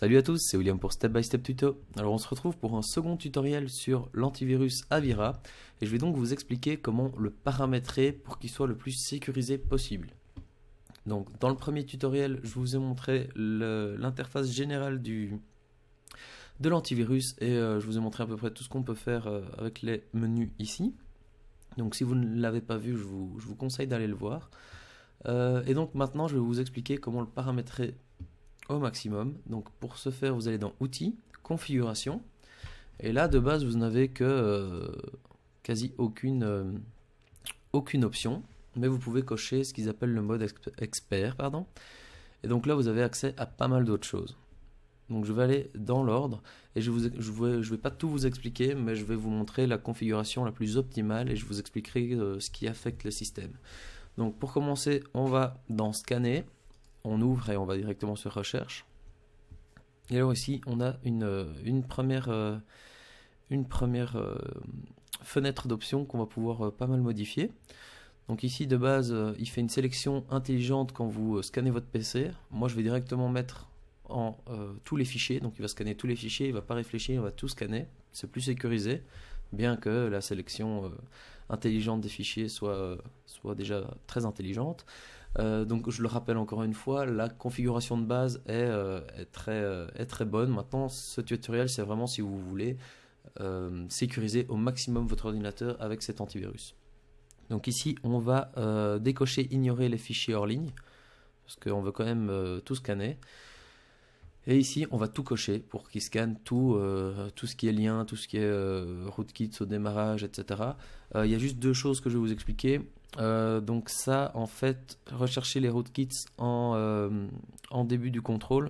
Salut à tous, c'est William pour Step by Step Tuto. Alors on se retrouve pour un second tutoriel sur l'antivirus Avira et je vais donc vous expliquer comment le paramétrer pour qu'il soit le plus sécurisé possible. Donc dans le premier tutoriel, je vous ai montré l'interface générale de l'antivirus et je vous ai montré à peu près tout ce qu'on peut faire avec les menus ici. Donc si vous ne l'avez pas vu, je vous conseille d'aller le voir. Et donc maintenant, je vais vous expliquer comment le paramétrer au maximum. Donc pour ce faire, vous allez dans Outils, Configuration. Et là, de base, vous n'avez que quasi aucune option. Mais vous pouvez cocher ce qu'ils appellent le mode expert. Pardon. Et donc là, vous avez accès à pas mal d'autres choses. Donc je vais aller dans l'ordre et je vais pas tout vous expliquer, mais je vais vous montrer la configuration la plus optimale et je vous expliquerai ce qui affecte le système. Donc pour commencer, on va dans Scanner, on ouvre et on va directement sur Recherche. Et alors ici, on a une première fenêtre d'options qu'on va pouvoir pas mal modifier. Donc ici de base, il fait une sélection intelligente quand vous scannez votre PC. Moi je vais directement mettre en tous les fichiers, donc il va scanner tous les fichiers, il va pas réfléchir, il va tout scanner, c'est plus sécurisé, bien que la sélection intelligente des fichiers soit déjà très intelligente. Donc je le rappelle encore une fois, la configuration de base est très bonne. Maintenant ce tutoriel c'est vraiment si vous voulez sécuriser au maximum votre ordinateur avec cet antivirus. Donc ici on va décocher ignorer les fichiers hors ligne, parce qu'on veut quand même tout scanner. Et ici, on va tout cocher pour qu'il scanne tout ce qui est lien, tout ce qui est rootkits au démarrage, etc. Il y a juste deux choses que je vais vous expliquer. Donc ça, en fait, rechercher les rootkits en début du contrôle.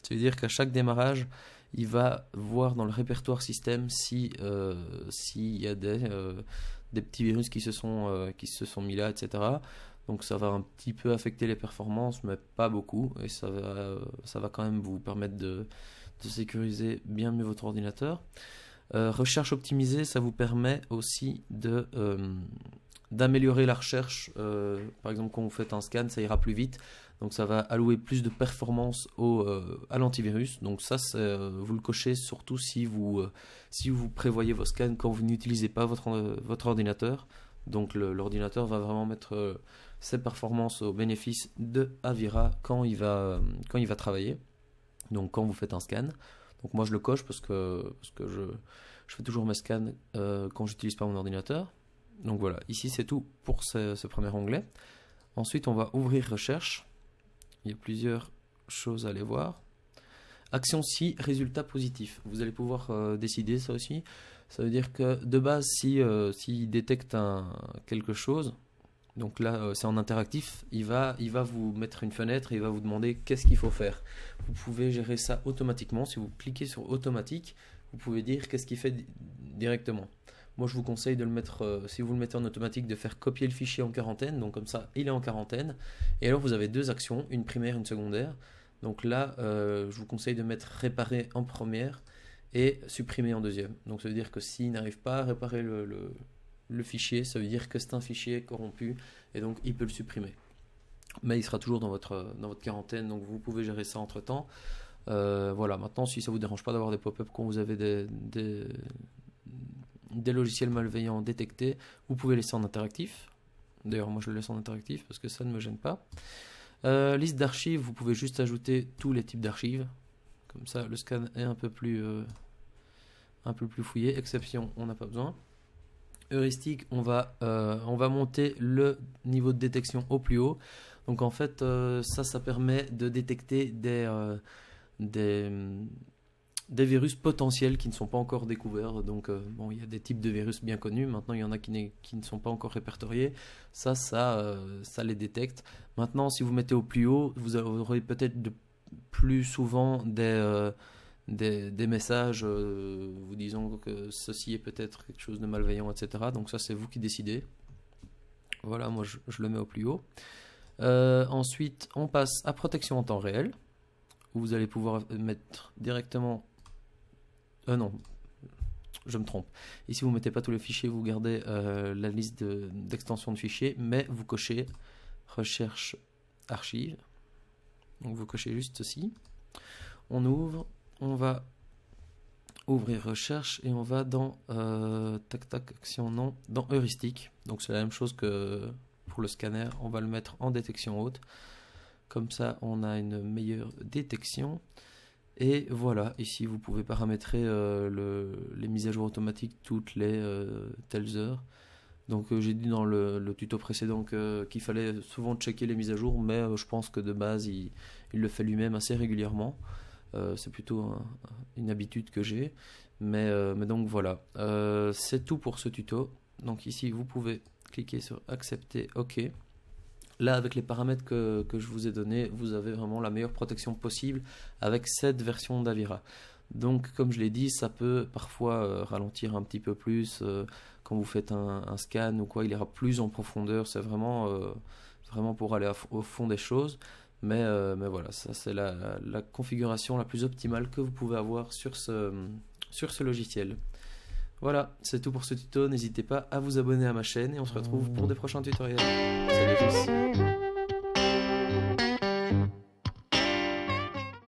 Ça veut dire qu'à chaque démarrage, il va voir dans le répertoire système s'il y a des petits virus qui se sont mis là, etc. Donc ça va un petit peu affecter les performances, mais pas beaucoup. Et ça va quand même vous permettre de sécuriser bien mieux votre ordinateur. Recherche optimisée, ça vous permet aussi d'améliorer la recherche. Par exemple, quand vous faites un scan, ça ira plus vite. Donc ça va allouer plus de performance à l'antivirus. Donc ça, vous le cochez surtout si vous prévoyez vos scans quand vous n'utilisez pas votre ordinateur. Donc l'ordinateur va vraiment mettre ses performances au bénéfice de Avira quand il va travailler. Donc quand vous faites un scan. Donc moi je le coche parce que je fais toujours mes scans quand j'utilise pas mon ordinateur. Donc voilà, ici c'est tout pour ce premier onglet. Ensuite on va ouvrir Recherche. Il y a plusieurs choses à aller voir. Action si résultat positif. Vous allez pouvoir décider ça aussi. Ça veut dire que de base, s'il détecte quelque chose, donc là c'est en interactif, il va vous mettre une fenêtre et il va vous demander qu'est-ce qu'il faut faire. Vous pouvez gérer ça automatiquement. Si vous cliquez sur automatique, vous pouvez dire qu'est-ce qu'il fait directement. Moi je vous conseille de le mettre, si vous le mettez en automatique, de faire copier le fichier en quarantaine. Donc comme ça, il est en quarantaine. Et alors vous avez deux actions, une primaire, une secondaire. Donc là, je vous conseille de mettre réparer en première et supprimer en deuxième. Donc ça veut dire que s'il n'arrive pas à réparer le fichier, ça veut dire que c'est un fichier corrompu et donc il peut le supprimer. Mais il sera toujours dans votre quarantaine, donc vous pouvez gérer ça entre temps. Voilà, maintenant si ça ne vous dérange pas d'avoir des pop-up quand vous avez des logiciels malveillants détectés, vous pouvez laisser en interactif. D'ailleurs moi je le laisse en interactif parce que ça ne me gêne pas. Liste d'archives, vous pouvez juste ajouter tous les types d'archives. Comme ça, le scan est un peu plus fouillé. Exception, on n'a pas besoin. Heuristique, on va monter le niveau de détection au plus haut. Donc en fait, ça permet de détecter des virus potentiels qui ne sont pas encore découverts. Donc bon, il y a des types de virus bien connus. Maintenant, il y en a qui ne sont pas encore répertoriés. Ça les détecte. Maintenant, si vous mettez au plus haut, vous aurez peut-être plus souvent des messages vous disant que ceci est peut-être quelque chose de malveillant, etc. Donc ça, c'est vous qui décidez. Voilà, moi je le mets au plus haut. Ensuite, on passe à protection en temps réel, où vous allez pouvoir mettre directement... non, je me trompe. Ici, vous ne mettez pas tous les fichiers, vous gardez la liste d'extensions de fichiers, mais vous cochez Recherche archives. Donc vous cochez juste ceci. On ouvre, on va ouvrir recherche et on va dans action non, dans heuristique. Donc c'est la même chose que pour le scanner, on va le mettre en détection haute. Comme ça, on a une meilleure détection. Et voilà, ici vous pouvez paramétrer les mises à jour automatiques toutes les telles heures. Donc j'ai dit dans le tuto précédent qu'il fallait souvent checker les mises à jour, mais je pense que de base il le fait lui-même assez régulièrement. C'est plutôt une habitude que j'ai. Mais donc voilà, c'est tout pour ce tuto. Donc ici vous pouvez cliquer sur accepter, ok. Là, avec les paramètres que je vous ai donnés, vous avez vraiment la meilleure protection possible avec cette version d'Avira. Donc, comme je l'ai dit, ça peut parfois ralentir un petit peu plus quand vous faites un scan ou quoi. Il ira plus en profondeur. C'est vraiment pour aller au fond des choses. Mais voilà, ça c'est la configuration la plus optimale que vous pouvez avoir sur ce logiciel. Voilà, c'est tout pour ce tuto. N'hésitez pas à vous abonner à ma chaîne et on se retrouve pour des prochains tutoriels. Salut à tous!